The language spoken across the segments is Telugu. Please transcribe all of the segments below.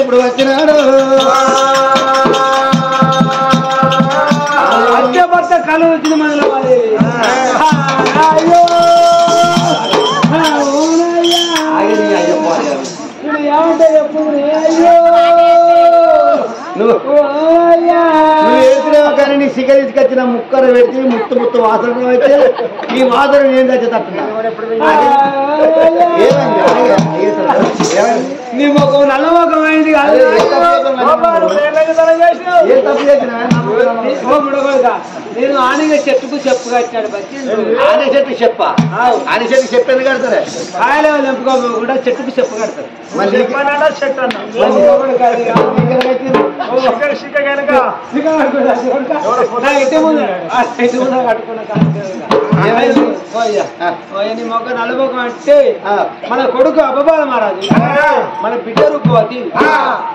ఎప్పుడు వచ్చినాడు భర్త కళ్ళు వచ్చిన మనలో అయ్యో ఏమంటే ఎప్పుడు అయ్యో నువ్వు కానీ నీ సిగ తీసుకొచ్చిన ముక్కలు పెట్టి ముత్తు వాసన అయితే ఈ వాసన ఏం తెచ్చేటట్టున్నా నీ ముఖం నల్ల ముఖం అయింది కాదు నేను ఆనగా చెట్టుకు చెప్పు కట్టాడు ఆనే చెట్టు చెప్ప ఆనే చెట్టు చెప్పేది కడతారే కాయలు నింపుకోకుండా చెట్టుకు చెప్పు కడతారు మళ్ళీ చెట్టు అన్న నీ మొక్క నలుముఖం అంటే మన కొడుకు అబ్బబాల మహారాజు మన బిడ్డ రూపవతి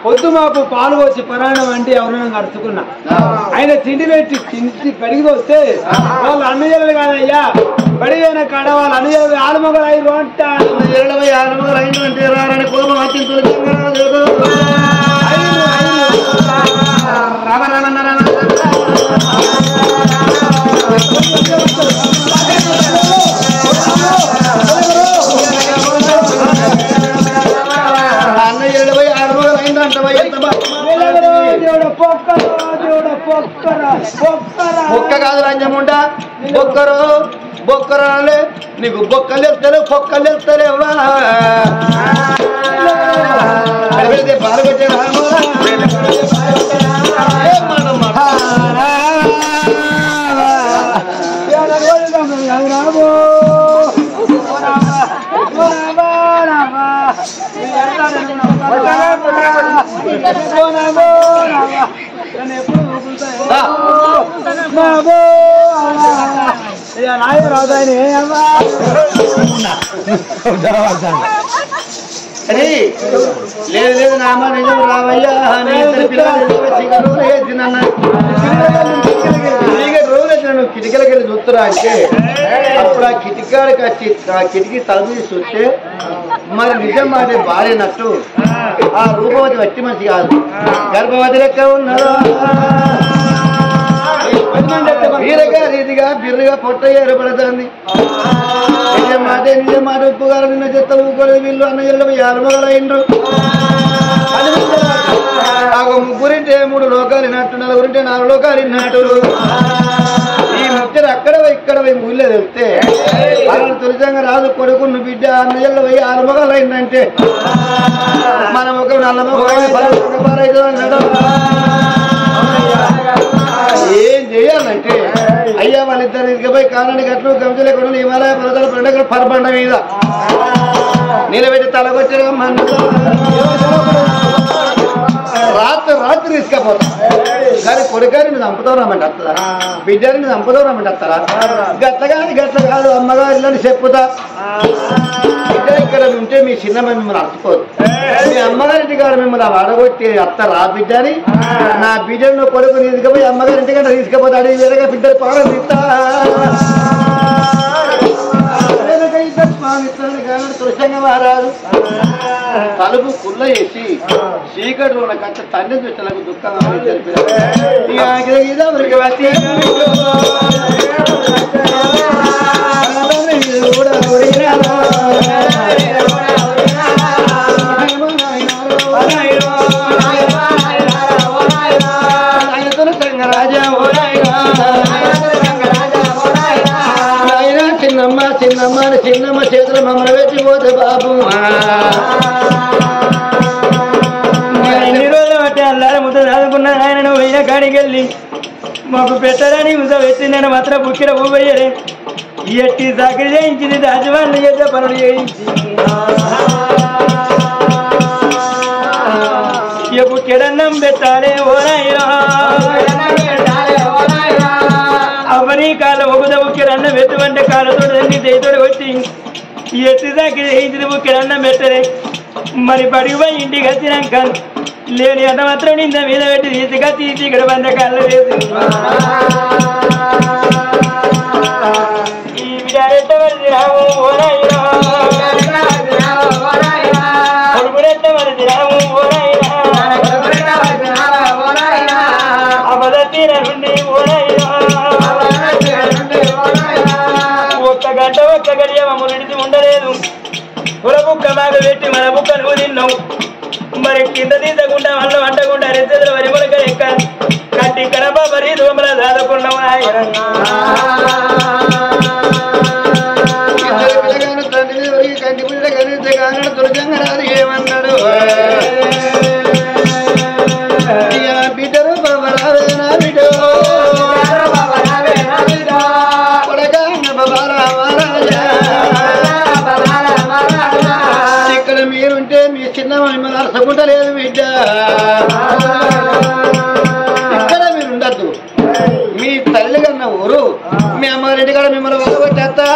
పొద్దు మాకు పాలు వచ్చి పరాయణం అంటే ఎవరైనా నడుచుకున్నా ఆయన తిండి పెట్టి తిండి కడిగి వస్తే వాళ్ళు అన్నజలు కాదయ్యా బడిగైన కాడ వాళ్ళు అన్నజలు ఆలుమొగలు అయ్యారు అంట ఆలుమొగలు అయిన అంటే రారని కోపం వచ్చి అన్న 26 రోజులు అయిందంట బొక్క కాదు రంజముండ బొక్కరు బొక్కరు అనే నీకు బొక్కలు వెళ్తారు పొక్కలు వెళ్తారేవా బాగా లేదు లేదు నామ నిజం రావయ్యా రోజులు కిటికీలకి వెళ్ళి చూస్తురా అంటే అప్పుడు ఆ కిటికాడికి వచ్చి ఆ కిటికీ తలుపు తీసి చూస్తే మరి నిజం మాట భార్యనట్టు ఆ రూపవతి వట్టి మనిషి కాదు గర్భవతి లెక్క ఉన్నారు వీరగా రీతిగా బిర్రుగా పొట్ట ఏర్పడుతుంది నిజం మాట ఉప్పుగారు నిన్న చెత్త ఊకోలేదు వీళ్ళు అన్న ఇళ్ళు 6 మొగలు అయిండ్రు ముగ్గురింటే 3 లోకాలు విన్నట్టు నలుగురింటే 4 లోకాలు విన్నట్టు ఈ ముచ్చట అక్కడ ఇక్కడ ఊళ్ళో వెళ్తే వాళ్ళు తొలిసంగా రాజు కొడుకున్న బిడ్డ అన్న ఇళ్ళు 6 మొగలు అయిందంటే మనం ఒక నల్ల మొగలు అన్నాడు ఏం చేయాలంటే అయ్యా వాళ్ళిద్దరు ఇదిపోయి కాలాన్ని గట్లు గంజ లేకుండా హిమాలయ పర్వతాల పండుగ పరబండ మీద నిలబెట్టి తలకొచ్చిన రాత్రి తీసుకపోతా కానీ కొడుకాని మీద చంపుతావురామంటే వస్తుందా బిడ్డని మీద చంపుతావురామంటే వస్తారా గట్ల కాదు అమ్మగారిలోని చెప్పుతా బిడ్డ ఇక్కడ ఉంటే మీ చిన్నమ్మ మిమ్మల్ని అర్థకోదు మీ అమ్మగారింటి గారు మిమ్మల్ని వాడగొట్టి వస్తారా బిడ్డని నా బిడ్డను కొడుకు తీసుకుపోయి అమ్మగారింటి కంటే తీసుకుపోతాడు వేరేగా బిడ్డలు పాడం తీస్తా తులసంగా మహారాజు తలుపు కుల్ల వేసి చీకటి ఉన్న కంటే తండ్రి చూసేలకు దుఃఖంగా రాజా చిన్నమ్మ చిన్నమ్మ చిన్నమ్మ చేతులు మమ్మల్ని పెట్టిపోతే బాబు ఎన్ని రోజులు బట్టి అల్లారా ముద్ద చదువుకున్నా ఆయన నువ్వు అయినా కాడికి వెళ్ళి మాకు పెట్టడానికి ముద్ద పెట్టి నేను మాత్రం బుక్కిన ఊబయ్యరే ఎట్టి సాకిరి చేయించింది రాజవాళ్ళు చేసే పనులు చేయించి బుక్కెడన్నం పెట్టాలి ఓనాయిరా అవని కాళ్ళ ఒకద బుక్కెడన్నం పెట్టమంటే కాళ్ళతో అన్ని చేతితో వచ్చి ఎట్టి సాకిరి చేయించిన బుక్కెడన్నం పెట్టరే మరి పడిపోయి ఇంటికి వచ్చినాక లేని అంత మాత్రం నింద మీద పెట్టి తీసుకొచ్చి ఇక్కడ బంద కళ్ళు వేసి ఈ బిడ్డ రాము ఓనైనా కొడుకురెట్టవలసి రాము ఓనైనా అబద తీర నుండి ఓనైనా ఒక్క గంట ఒక్క గడియ మమ్మల్ని ఉండలేదు కుల బుక్క బాగా పెట్టి మన బుక్క నువ్వు తిన్నావు మరి కింద తీసకుండా అన్నం అంటకుండా రెద్దెదురు వరి మొలక ఎక్క కట్టి కడప మరి దోమల దాదుకున్నావు కంటి పుట్ట కలిస్తే కానడు దుర్గంగా రాదు ఏమన్నాడు బిడ్డరు బాబరావేనా బిడ్డో ఇక్కడ మీరుంటే మీ చిన్న మిమ్మల్ని అరసకుంటలేదు బిడ్డ ఇక్కడ మీరు ఉండద్దు మీ తల్లి కన్నా ఊరు మీ అమ్మగారింటి కాడ మిమ్మల్ని వదలగొట్టేస్తా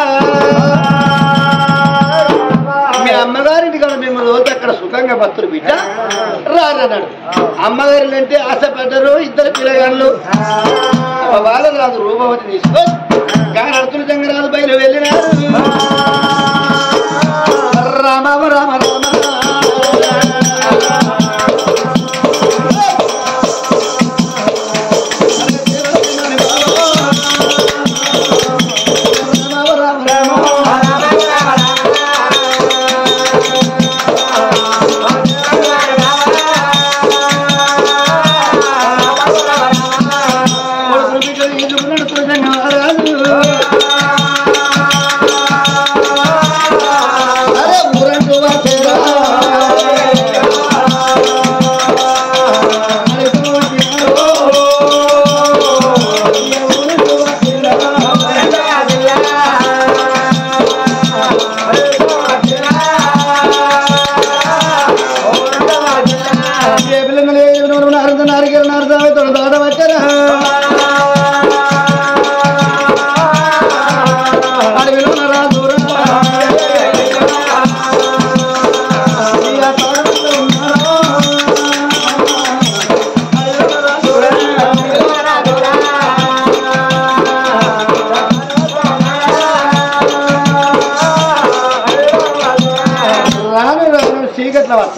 మీ అమ్మగారింటి కాడ మిమ్మల్ని వద్దు అక్కడ సుఖంగా బతురు బిడ్డ రాదన్నాడు అమ్మగారిని అంటే ఆశపడ్డరు ఇద్దరు పిల్లగాళ్ళు వాళ్ళని రాదు రూపవతి తీసుకో కానీ అడుతున్న జంగరాలు బయలు వెళ్ళినారు రామ రామ రామ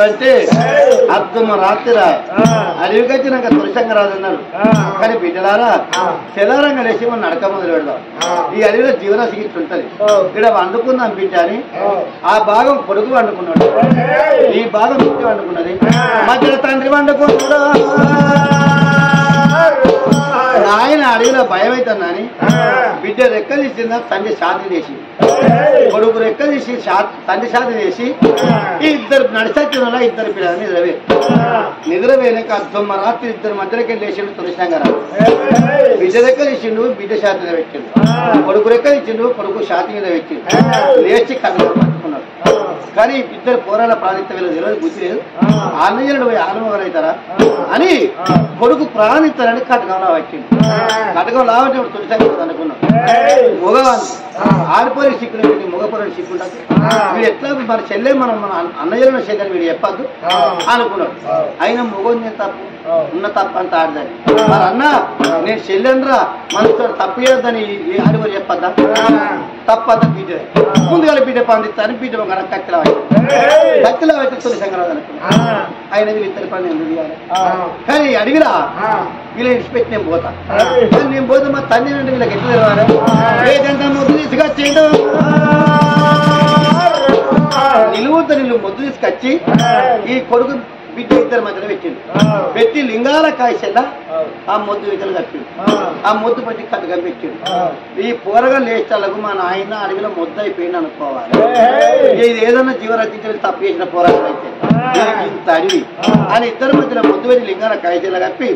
అంటే అర్థం రాత్రి అలివికొచ్చినాక తులసంగా రాదన్నారు కానీ బిడ్డలారా చెదారంగా లేచి మనం నడక మొదలు పెడదాం ఈ అడవిలో జీవరాశి గిట్ల ఉంటది ఇక్కడ వండుకుందాం బిడ్డ అని ఆ భాగం కొడుకు వండుకున్నాడు ఈ భాగం బిడ్డ వండుకున్నది మధ్యలో తండ్రి వండుకున్నాడు ఆయన అడవిలో భయం అవుతుందని బిడ్డ రెక్కలు ఇచ్చిందా తండ్రి శాంతి చేసి కొడుకు రెక్కలు తీసి తండ్రి శాంతి చేసి ఇద్దరు నడిచచ్చిన ఇద్దరు పిల్లలు నిద్రపోయినాక అర్థమ్మ రాత్రి ఇద్దరు మధ్యలోకి లేచిండు తులసంగా బిడ్డ రెక్కలు ఇచ్చిండు బిడ్డ శాంతి మీద పెట్టిండు కొడుకు రెక్కలు ఇచ్చిండు కొడుకు శాంతి మీద పెట్టిండు లేచి కళ్ళు పట్టుకున్నాడు కానీ ఇద్దరు పోరాల ప్రాణిత్య వీళ్ళు తెలియదు బుద్ధి లేదు ఆనందనుడు పోయి ఆనందం అవుతారా అని కొడుకు ప్రాణిస్తారని కటకంలో పెట్టిండు కటకం లావంటే తులసంగా అనుకున్నాడు మగవాన్ని ఆడిపోయి సిక్కులు పెట్టి మగపొరని సిక్కుంటారు వీడు ఎట్లా మన చెల్లె మన అన్నయ్యలను చెల్లెని వీడు చెప్పద్దు అనుకున్నాడు అయినా మగోని నేను తప్పు ఉన్న తప్పు అంత ఆడదని మరి అన్న నేను చెల్లెనరా మనతో తప్పు చేయొద్దని ఆడిపోయి చెప్పద్దా తప్పంతా బిడ్డ ముందుగా బిడ్డ పండిస్తాను బిడ్డ ఒక కత్తిలా కత్తిలా అయితే తులసంగా అనుకున్నాను ఆయన వీళ్ళు ఇద్దరి పని ఎందుకు చేయాలి కానీ అడిగిరా వీళ్ళ ఇడిచిపెట్టి నేను పోతా నేను పోతే మా తండ్రి నుండి వీళ్ళకి ఎట్లా తెలవాలి ఏదంటే ముద్దు తీసుకొచ్చేయడం నిలువుతో నిలువు ముద్దు తీసుకొచ్చి ఈ కొడుకు బిడ్డ ఇద్దరి మధ్యలో పెట్టిండు పెట్టి లింగాల కాయసెల్లా ఆ మొద్దు వికలు కప్పిండు ఆ మొద్దు పట్టి కట్టుగా పెట్టిండు ఈ పోరగా లేచాలకు మా నాయన అడవిలో మొద్దు అయిపోయింది అనుకోవాలి ఇది ఏదన్నా జీవరాజ్యం తప్పు చేసిన పోరాటం అయితే ఇంత అడవి అని ఇద్దరి మధ్యలో మొద్దు పెట్టి లింగాల కాయసెల్లా కప్పి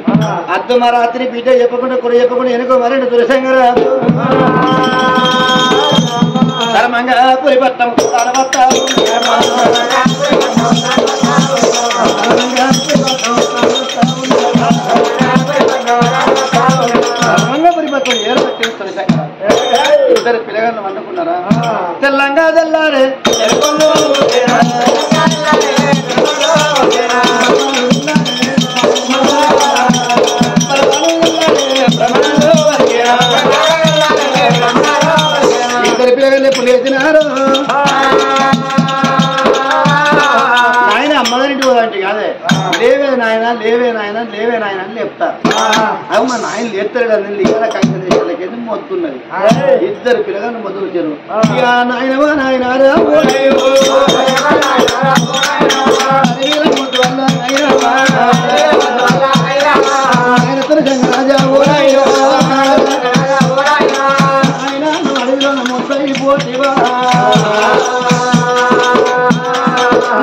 అర్ధమరాత్రి బిడ్డ చెప్పకుండా కూడా చెప్పకుండా వెనుకో మరండి తులసంగా ధర్మంగా పురిపట్టం పరిపత్వం ఏర్పట్టి తులసంగా ఇద్దరు పిల్లగాళ్ళు వండుకున్నారా తెల్లంగా తెల్లారే లేచినారు ఆయన అమ్మగారింటి పోదంటే కాదే లేవే నాయన లేవే నాయన లేవే నాయన అని చెప్తారు అవి మా నాయన లేపుతారు కదా లింగాల కాంగ్రెస్ మొత్తున్నది ఇద్దరు పిల్లగాను మొదలు చెరువు ఇక నాయనవా నాయన రాజా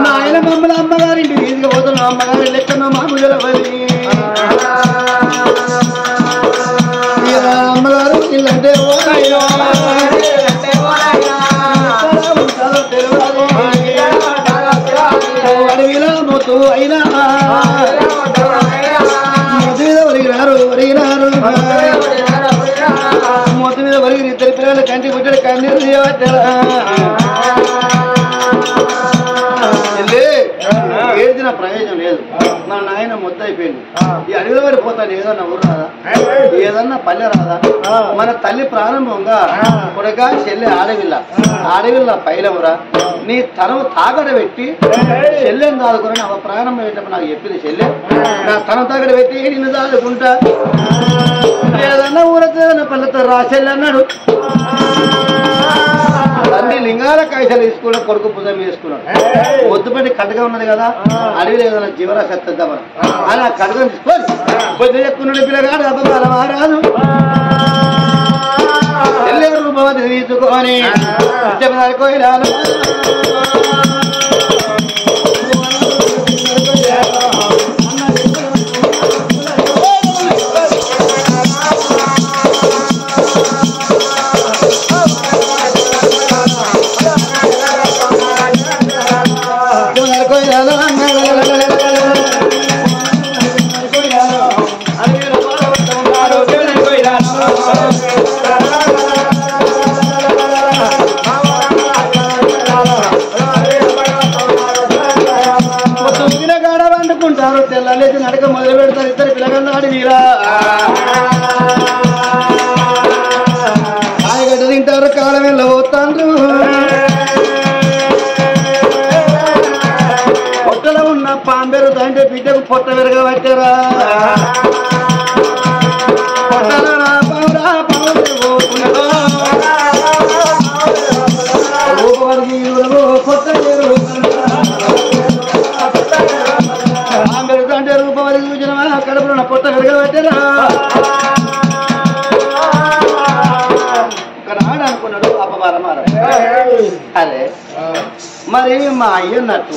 నాయన మమ్మల్ని అమ్మగారింటి వీధికి పోతున్నాం అమ్మగారి లెక్కన మాకు తెలవది అమ్మగారు ఇల్లంటే అడవిలో మొత్తు అయినా మొత్తం మీద ఒరిగినారు మొత్తం మీద ఒరిగిన ఇద్దరు పిల్లలు కంటి పుట్టాడు కన్నీరు ఏడ్చిన ప్రయోజనం లేదు మన నాయన మొత్తం అయిపోయింది ఈ అడవిలో పడిపోతాడు ఏదన్నా ఊరు రాదా ఏదన్నా పల్లె రాదా మన తల్లి ప్రారంభంగా కొడగా చెల్లె ఆడవిల్ల పైలమురా నీ తనం తాగడ పెట్టి చెల్లెని దాదుకుని అవ ప్రారంభం అయ్యేటప్పుడు నాకు చెప్పింది చెల్లె నా తనం తాగడ పెట్టి నిన్ను దాదుకుంటా ఏదన్నా ఊరన్నా పల్లెతో రా చెల్లె అన్నాడు తండ్రి లింగాల కాయలు తీసుకున్నా కొడుకు పుజం వేసుకున్నాడు పొద్దుపట్టి కడగా ఉన్నది కదా అడవిలో ఏదైనా జీవరాశి ఎత్తుద్దామని అలా కడగని తీసుకొని పొద్దు ఎక్కున్నాడు పిల్లగాడు అబ్బా మహారాజు చెల్లె రూపవతి తీసుకొని కోయిలాలు తెల్లలేసి నడక మొదలు పెడతారు ఇద్దరు పిల్లగంద అడవిలా ఆయగడ్డ తింటారు కాలం వెళ్ళబోతాండ్రు పొట్టలో ఉన్న పాంబెరు తంటే బిడ్డకు పొట్ట విరగ పట్టారా కొత్త అంటే రూపవతి చూసిన కడుపులో పొట్ట విరగబెట్టారా ఇక్కడ అనుకున్నాడు అపమారమార అదే మరి మా అయ్యన్నట్టు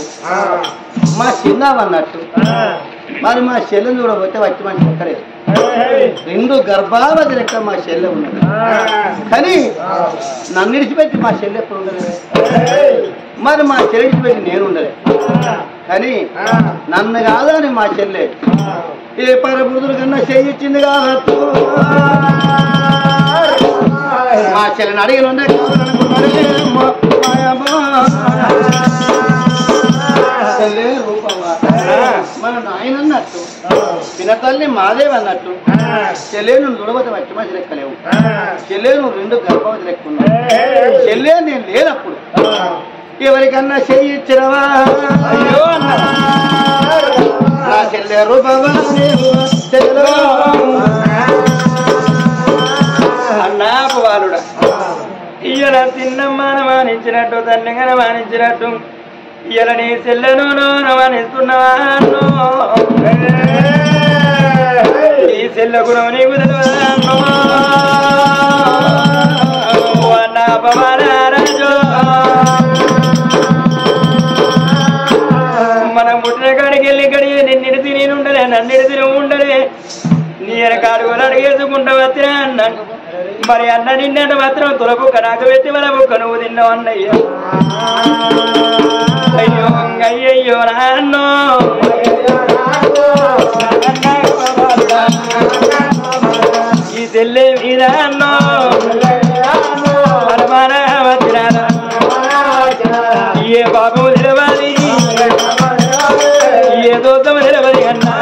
మా చిన్నవన్నట్టు మరి మా చెల్లెని చూడబోతే వచ్చి మంచి ఎక్కలేదు రెండు గర్భావతి లెక్క మా చెల్లె ఉన్నది కానీ నన్ను విడిచిపెట్టి మా చెల్లె ఎప్పుడు ఉండలేదు మరి మా చెల్లె విడిచిపెట్టి నేను ఉండలేదు కానీ నన్ను కాదని మా చెల్లె ఏ పరబుదుల కన్నా చెయ్యిచ్చింది కాబట్టి మా చెల్లెని అడిగిన ఉండే చెల్లె రూపమా మన నాయన అన్నట్టు పినతల్లి మాదేవి అన్నట్టు చెల్లె నువ్వు చూడబోతే వచ్చి మంచి లెక్కలేవు చెల్లె నువ్వు రెండు గర్భవతి లెక్కున్నావు చెల్లె నేను లేనప్పుడు ఎవరికన్నా చెయ్యిచ్చినవా అయ్యో అన్న నా చెల్లె రూపమా అన్నా బాలుడా ఇయ్యల తిన్నమ్మను మానించినట్టు తల్లిగన మానించినట్టు ఇయ్యల నీ చెల్లెను మానిస్తున్నావా ఈ చెల్లె గుణం నీకు తెలియదా అన్న పవనారాజు మనం పుట్టిన కాడికి వెళ్ళి గడి నిన్నిడి తిని ఉండలే నన్నిడి తిని ఉండలే నీ కాడుగోలు అడిగేసుకుంటా వచ్చినా అన్నాను మరి అన్న నిన్నట మాత్రం తులబుక్క నాకు పెట్టి మన బుక్క నువ్వు తిన్నావు అన్నయ్య అయ్యో అయ్యయ్యో నాన్నో ఈ తెల్లే మీద అన్నో ఏ బాబు నిలవాలి ఏ దోతం నిలబడి అన్నా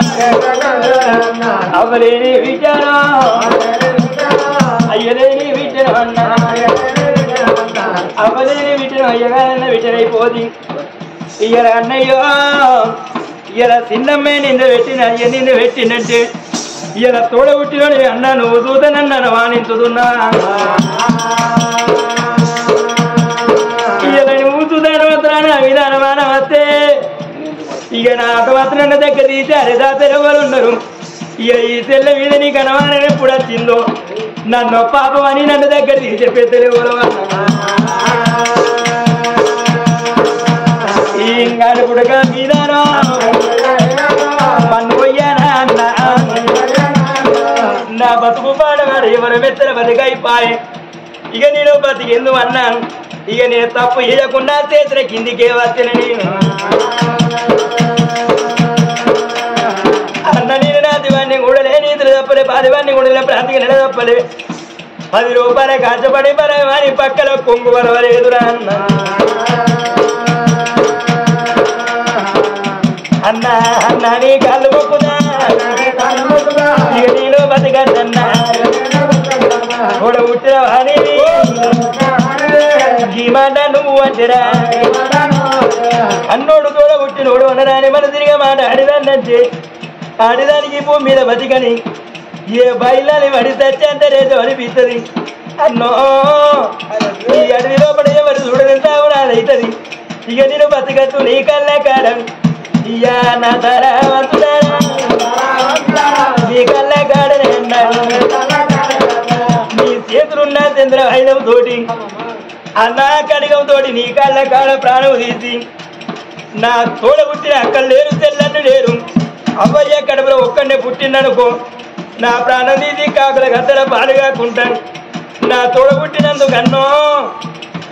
అవ్వలేని విచారం అయ్యలేని విచారం అన్నా అవ్వలేని విటను అయ్యగారన్న విటనైపోది ఇయ్యల అన్నయ్యో ఇలా చిన్నమ్మే నిన్ను పెట్టిన అయ్య నిన్ను పెట్టినంటే ఇలా తోడ పుట్టిన అన్న నువ్వు చూదనన్నాను వాణించుతున్నా ఇలా నువ్వు చూదాను మాత్రాన విధానమాన వస్తే ఇక నా ఆట మాత్రం దగ్గర తీసారే దాతరెవరు ఉన్నారు ఇక ఈ తెల్ల మీద నీకు అనమానం ఎప్పుడు వచ్చిందో నన్ను పాపం అని నన్ను దగ్గర తీసే పెద్దలు ఎవరు ఇంగాడు పుడక మీదానో మన్ను పోయానా అన్న నా బతుకు పాడవాడు ఎవరు మెత్తల బతికైపాయి ఇక నేను బతికెందు అన్నా ఇక నేను తప్పు చేయకుండా చేతుల కిందికే వచ్చిన నేను అన్న నేను నాదివాన్ని కూడలే నీతులు తప్పలే పాదివాన్ని కూడలే ప్రాంతికి నెల తప్పలే 10 రూపాయల కాచపడి పరవాని పక్కల కొంగు పరవలేదురా అన్న అన్నా అన్నా నీ కాళ్ళు మొక్కుదా ఇక నేను బతికన్నా కూడా పుట్టిన వాణి ఈ మాట నువ్వు అంటరా అన్నోడు తోడ పుట్టినోడు అనరాని మన తిరిగి మాట ఆడిదాన్నంటే ఆడిదానికి భూమి మీద బతికని ఏ బయలని పడి తెచ్చంటే రేజు అనిపిస్తుంది అన్నో ఈ అడవి లోపల ఎవరు చూడదంతా అవుతుంది ఇక నేను బతికట్టు నీ కళ్ళ కాడం ఇయ్యా నా తరవంతుడారా నీ కళ్ళ కాడనే నీ చేతులున్న చంద్ర ఐదవ తోటి అన్నా కడిగం తోటి నీ కళ్ళ కాడ ప్రాణం తీసి నా తోడ పుట్టిన అక్కడ లేరు తెల్లని లేరు అవ్వయ్య కడుపులో ఒక్కడే పుట్టిండనుకో నా ప్రాణం తీసి కాకుల గద్దల పాలు కాకుంటాను నా తోడ పుట్టినందుకు అన్నో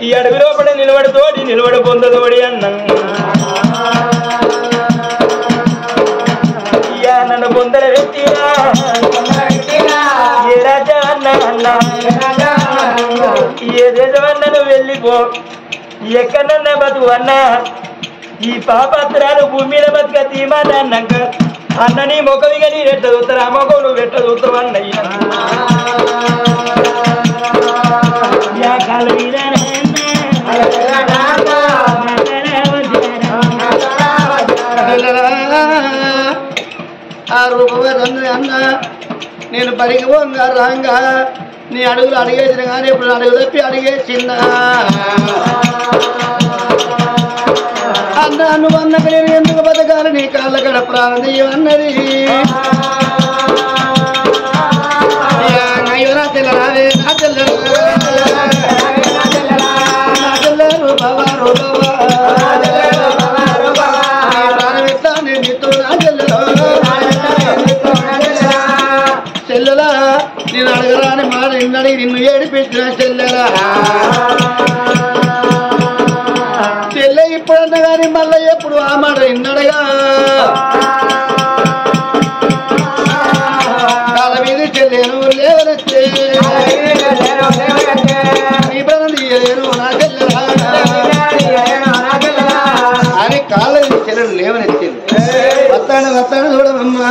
ఈ అడవి లోపల నిలబడితోటి నిలబడి పొందతోడి అన్నాను ఇయ్యా నన్ను పొందల పెట్టినా ఏ రాజా అన్నా అన్నా ఏ దేశమన్నను వెళ్ళిపో ఎక్కడన్నా బతుకు అన్నా ఈ పాపత్రాలు భూమి మీద బతుక తీమాట అన్నాక అన్న నీ మొక్కవిగా నీ రెట్ట చూస్తారు ఆ మొక్క నువ్వు రెట్ట చూస్తావు అన్నయ్య ఆ రూపమే అన్న నేను పరికి పోగా రాంగా నీ అడుగులు అడిగేసిన కానీ ఇప్పుడు అడుగు తప్పి అడిగేసిందా అన్న నువ్వు అన్నక నేను ఎందుకు బతకాలి నీ కాళ్ళ కడ ప్రాణం అన్నది నా తెల్లరావే నా తెల్లరు బాబా ప్రాణం ఎట్లా నేను నా చెల్లెలా నేను అడగరాని మాట నిన్నడిగి నిన్ను ఏడిపించిన చెల్లెలా చెల్లె ఇప్పుడన్నా కానీ మళ్ళీ ఎప్పుడు ఆ మాట నిన్నడగా కాళ్ళ మీద చెల్లెను లేవనెత్తే నీ ప్రాణం తీయలేను నా చెల్లెలా అని కాళ్ళ మీద చెల్లెను లేవనెత్తింది వస్తాను చూడమమ్మా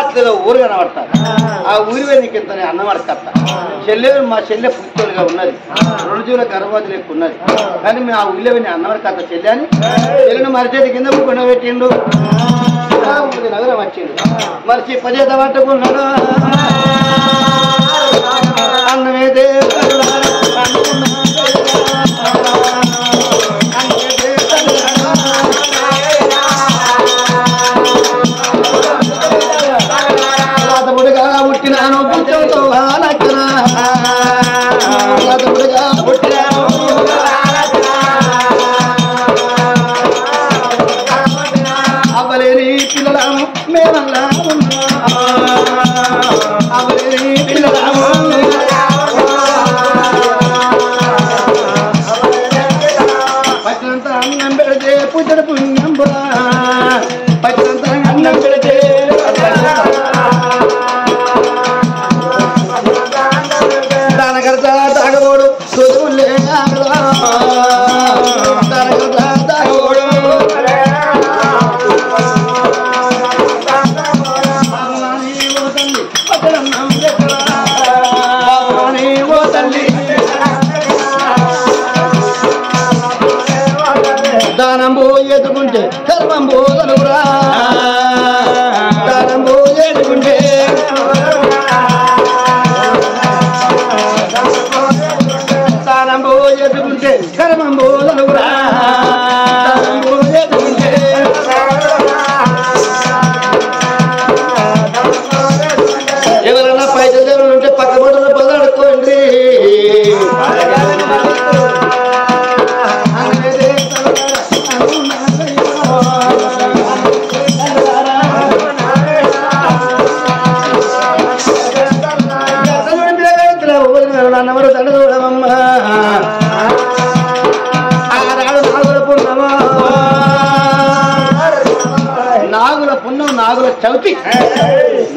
అట్లేదో ఊరు కనబడతారు ఆ ఊరి మీద నీకు ఇంత అన్నమడకత్త చెల్లెలు మా చెల్లె పుత్తోలుగా ఉన్నది 2 జీవుల గర్భవతి లెక్క ఉన్నది కానీ మేము ఆ ఊళ్ళో అన్నమడకత్త చెల్లె అని చెల్లెను మరిచేది కింద కొండ పెట్టిండు నగరం వచ్చిండు మరిచి పదేత పట్టుకున్నాడు అన్నమేదే పుట్టుగా పుట్టినాను పుట్టతో పుట్టుగా పుట్టినాను అవ్వలేని పిల్లలాము మేమల్లా అవ్వలేని పిల్లలాము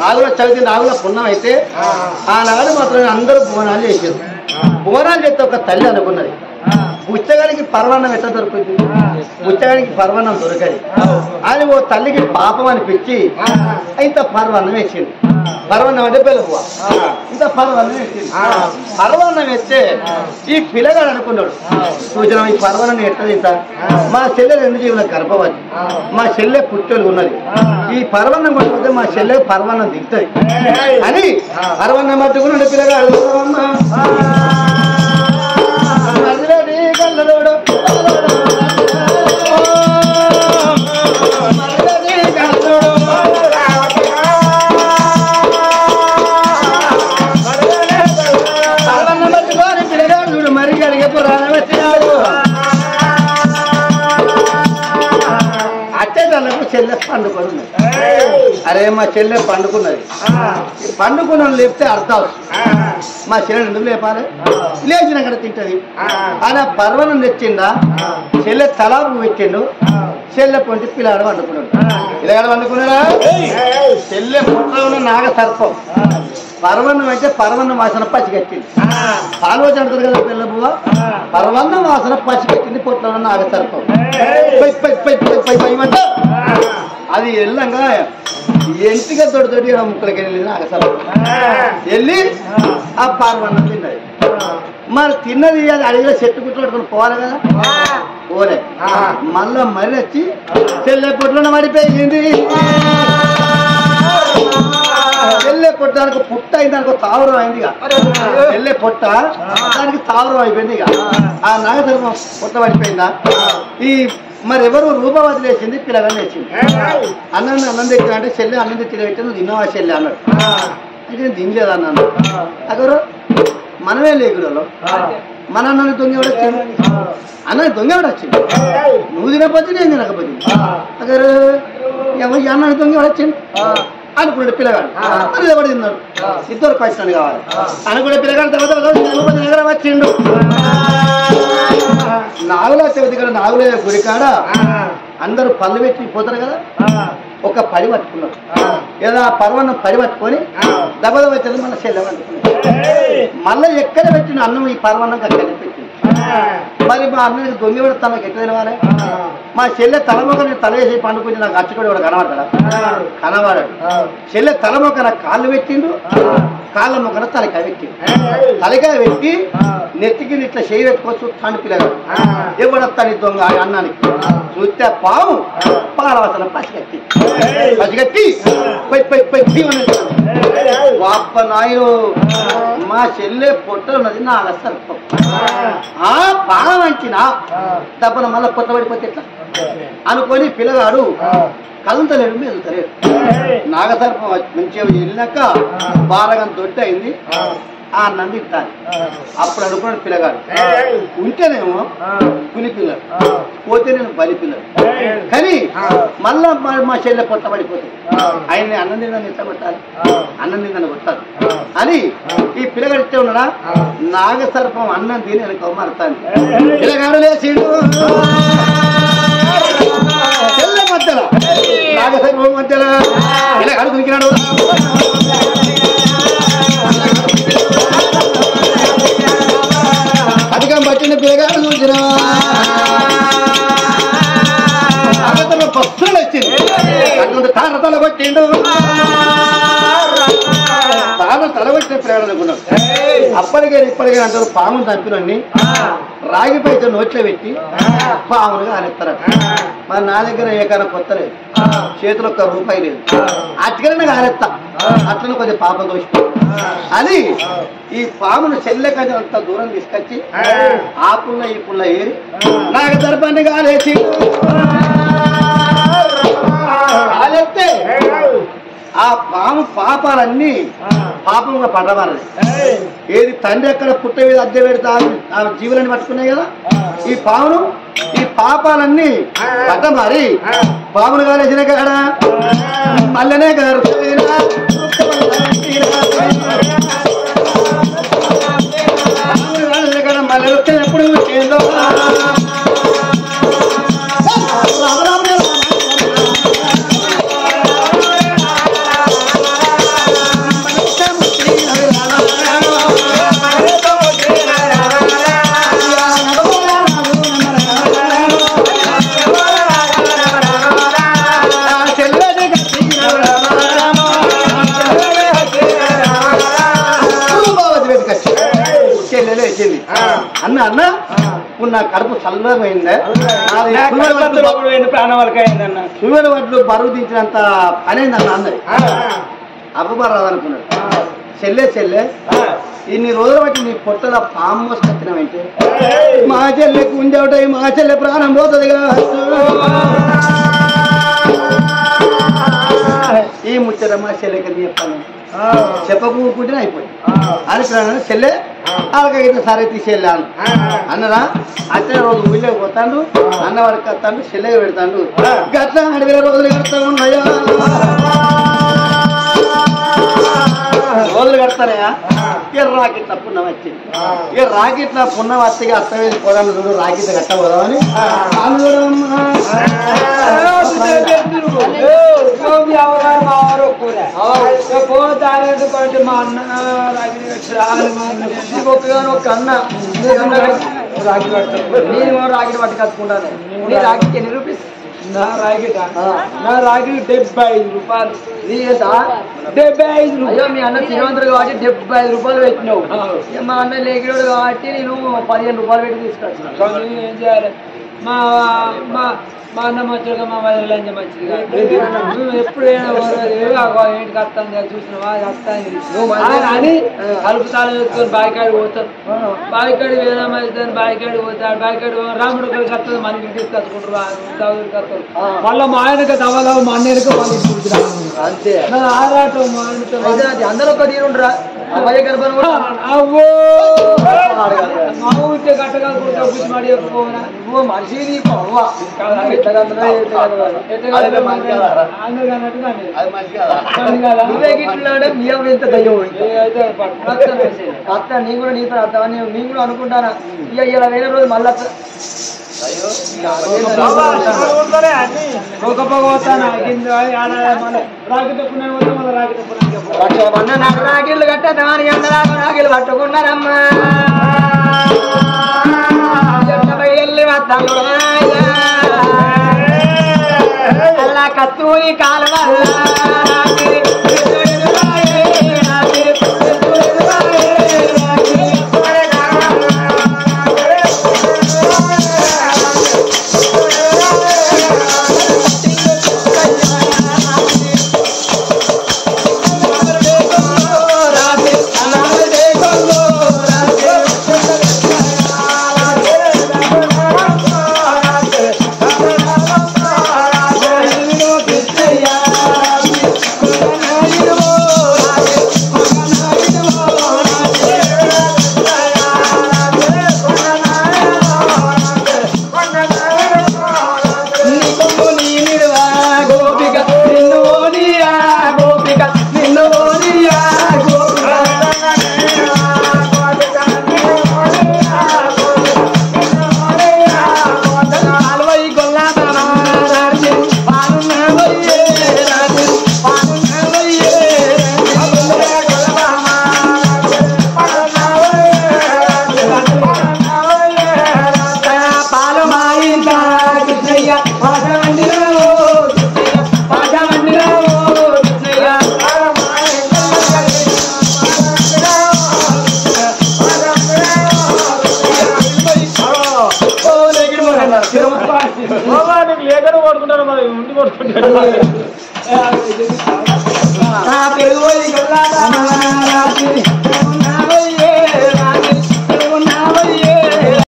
నాగుల చవితి నాగుల పుణ్యం అయితే ఆనాడు మాత్రం అందరూ బోనాలు చేశారు. బోనాలు చేస్తే ఒక తల్లి అనుకున్నది, బుచ్చగానికి పర్వన్నం ఎట్లా దొరుకుతుంది, బుచ్చగానికి పర్వన్నం దొరకది అని ఓ తల్లికి పాపం అనిపించి ఇంత పర్వన్నం వేసింది. పర్వన్నం అంటే పిలుపు, ఇంత పర్వన్నం వేసింది. పర్వన్నం వేస్తే ఈ పిల్లగాడు అనుకున్నాడు, సూచన ఈ పర్వన్నం ఎట్లా తింటా, మా చెల్లె 2 జీవుల గర్భవతి, మా చెల్లె పుట్టోలు ఉన్నది, ఈ పర్వన్నం పట్టుకుంటే మా చెల్లె పర్వన్నం తింటది అని పర్వన్నం పట్టుకున్నాడు పిల్లగాడు. మరి అడిగే పురాణం వచ్చినాడు. అచ్చేదాళ్ళకు చెల్లె పండుకున్నది. అరే మా చెల్లె పండుకున్నది, పండుకున్న లేపితే అర్థం మా చెల్లెని ఎందుకు లేపాలి, లేచిన అక్కడ తింటది అని పర్వనం తెచ్చిండా. చెల్లె తలాపు పెట్టిండు, చెల్లె పొంటి పిల్లాడు వండుకున్నాడు. పిల్లగాడు వండుకున్నాడా, చెల్లె పుట్ల ఉన్న నాగ సర్పం పర్వన్నం అయితే పర్వన్నం వాసన పచ్చికెట్టింది. పాల్వచ్చి అంటారు కదా పిల్ల బువ్వ, పర్వన్నం వాసన పచ్చికెట్టింది పొట్ల ఉన్న నాగ సర్పం. అది వెళ్ళంగా ఎంటిగా తోటి ముక్కలకి వెళ్ళి నాగ సర్పం వెళ్ళి ఆ పర్వన్నం తిన్నది. మరి తిన్నది అది అడిగిన చెట్టు గుట్టుకొని పోవాలి కదా, పోలే. మళ్ళా మరి వచ్చి చెల్లె పొట్ల పడిపోయింది. చెల్లె పొట్ట దానికి పుట్ట అయింది, దానికి తావరం అయింది. ఇక చెల్లె పొట్ట దానికి తావరం అయిపోయింది. ఇక ఆ నాగసర్పం పొట్ట పడిపోయిందా. ఈ మరి ఎవరు రూపవతి లేచింది, పిల్లగాని లేచింది. అన్నం తెచ్చిన అంటే చెల్లె అన్నం తెచ్చిన పెట్టి నువ్వు తిన్నావా చెల్లె అన్నాడు. అయితే నేను తినలేదు అన్నాను. అక్కడ మనమే లేకుడు, మన అన్నాన్ని దొంగ ఎవడు వచ్చింది, అన్నది దొంగ ఎవడు వచ్చింది, నువ్వు తినకపోతే నేను తినకపోతే అక్కడ ఎవరు అన్నాన్ని దొంగ ఎవడు వచ్చింది అనుకున్నాడు పిల్లగాడు. మరి ఎవడు తిన్నాడు, ఇద్దరు క్వశ్చన్ కావాలి అనుకునే పిల్లగాడు. తర్వాత వచ్చిండు నాగుల చవితి కదా, నాగుల గుడికాడ అందరూ పళ్ళు పెట్టి పోతారు కదా, ఒక పడి పట్టుకున్నారు. ఏదో ఆ పర్వన్నం పడి పట్టుకొని దెబ్బ వచ్చేది మన చెల్లె పట్టుకున్నాడు. మళ్ళీ ఎక్కడ పెట్టిన అన్నం ఈ పర్వన్నం అక్కడ పెట్టింది. మరి మా అన్నకి దొంగ కూడా తనకు ఎట్లా తెలవాలి. మా చెల్లె తలమొక నేను తల వేసి పండుకుంటే నాకు అచ్చుకోడు కూడా కనబడతాడా, కనబడాడు. చెల్లె తలమొక నాకు కాళ్ళు పెట్టిండు, కాళ్ళ మొక్కన తలకాయ పెట్టిండు. తలకాయ పెట్టి నెత్తికి ఇట్లా చేయి పెట్టుకొని చూస్తాను పిల్లగాడు. ఎవడొస్తాడు దొంగ అన్నానికి చూస్తే పాము పాలవసరం పసిగట్టి వాప్ప నాయో మా చెల్లె పొట్ట ఉన్నది నాగ సర్పం. ఆ పాము వంచిన తప్పన మళ్ళా పొట్ట పడిపోతే ఎట్లా అనుకొని పిల్లగాడు కదులుతలేడు, మెదులుతలేడు. నాగసర్పం మంచిగా వెళ్ళినాక బారగా దొడ్డి అయింది. ఆ అన్నం తింటాను. అప్పుడు అనుకున్నాడు పిల్లగాడు, ఉంటేనేమో పులి పిల్లలు, పోతే నేను బలి పిల్లలు. కానీ మళ్ళా మా చెల్లె పొట్ట పడిపోతుంది, ఆయన్ని అన్నం తిందని ఎట్లా కొట్టాలి, అన్నం తిందని కొట్టాలి అని ఈ పిల్లగాడు ఇస్తే ఉన్నాడా. నాగసర్పం అన్నం తిని వెనక మారుతాను. పిల్లగాడు లేచిండు, చెల్లె మధ్యలో నాగసర్పం మధ్యలో పిల్లగాడు దొరికినాడు. అధికం పట్టిన పిల్లగాడు చూసిన పస్తులు వచ్చింది. అటువంటి తాను తల కొట్టిండు, తాను తల కొట్టిన పిల్లగాడు అనుకున్నాడు. అప్పటికే ఇప్పటికే అంటారు పామును చంపినన్ని రాగి పైస నోట్లో పెట్టి పాములుగా ఆనేస్తారట. మరి నా దగ్గర ఏకైనా కొత్త లేదు, చేతిలో ₹1 లేదు, అట్లనే ఆనేస్తా, అట్లనే కొద్దిగా పాపం దోషి అని ఈ పామును చెల్లెకని అంత దూరం తీసుకొచ్చి ఆ పుల్ల ఈ పుల్ల ఏరి నాకు సర్పాన్ని కాలేసి కాలేస్తే ఆ పాము పాపాలన్నీ పాపంగా పడవాలని. ఏది తండ్రి ఎక్కడ పుట్ట మీద అద్దె పెడితే ఆ జీవులని పట్టుకున్నాయి కదా, ఈ పామును ఈ పాపాలన్నీ పట్ట మారి పామును కాలేసిన కాడ మళ్ళనే గారు మళ్ళీ వస్తే ఎప్పుడు ఏందో అన్న అన్న ఇప్పుడు నా కడుపు చల్లమైందే ప్రాణం వరకు అయిందన్న షుగర్ వడ్లు బరువు దించినంత పనైంది అన్న అందరి అబ్బరాదనుకున్నాడు చెల్లె ఇన్ని రోజులు బట్టి నీ పొట్టల పాము మోసుకొచ్చినావంటే మా చెల్లెకు ఉందేవుటాయి మా చెల్లె ప్రాణం పోతుంది ఈ ముచ్చట మా చెల్లెకి చెప్తాను చెప్పకుంటే అయిపోయింది అనుకున్నాను చెల్లె అలాగైతే సరే తీసేళ్ళాను అన్నరా అచ్చే రోజు ఊళ్ళోకి పోతాడు అన్నవాడికి వస్తాడు చెల్లెకి పెడతాడు గట్ల 2,000 రోజులు కడతా ఉన్నాయా రోజులు కడతానయా ఇక రాకెట్ల పుణ్యం వచ్చింది ఇక రాకెట్ల పుణ్యం వస్తే అత్తవేది పోదాను చూడు రాకెట్ కట్టబోదామని మా అన్న ఒక అన్న రాగి నేను రాగిడి పట్టి కట్టుకుంటాను నీ రాగికి ఎన్ని రూపీస్ నా రాగిట నా రాగి 75 రూపాయలు 75 రూపాయలు మీ అన్న శ్రీమంతుడు కాబట్టి 75 రూపాయలు పెట్టినావు మా అన్న లేకిడు కాబట్టి నేను 15 రూపాయలు పెట్టి తీసుకొచ్చాను ఏం చేయాలి మా మా మా అన్న మంచిగా మా వదిలి లంచ మంచిగా నువ్వు ఎప్పుడైనా ఏంటికి వస్తాను చూసినావా వస్తాను అని కలుపుతాలు వేసుకొని బాయికాడి పోతాను బాయికాడి వేదం అవుతాను బాయికాడి పోతాడు బాయికాడి రాముడు కలిసి వస్తుంది మనకి తీసుకొచ్చుకుంటారు వస్తారు మళ్ళీ మా ఆయనకి తవ్వదావు మా అన్నయ్యకి వాళ్ళు అంతే ఆరాటం మా ఆయనతో అందరూ ఒక తీరుండ్రా అమ్మాయి గర్భం అవ్వో మా ఊరికే కట్టగలుగుతా బుద్ధి మాడి నువ్వు మనిషి నువ్వే గిట్లున్నాడే మీ అమ్మ ఎంత దయ్యం అత్త నీ కూడా నీతో అర్థం నీ కూడా అనుకుంటానా ఇక ఇలా వేరే రోజు మళ్ళీ రాగిళ్ళు కట్ట దాని రాగిళ్ళు పట్టుకున్నారమ్మా వెళ్ళి వస్తాను అలా కత్తూరి కాలువ లేఖను కొడుకుంటారు మరి ఉండి కొడుకుంటారు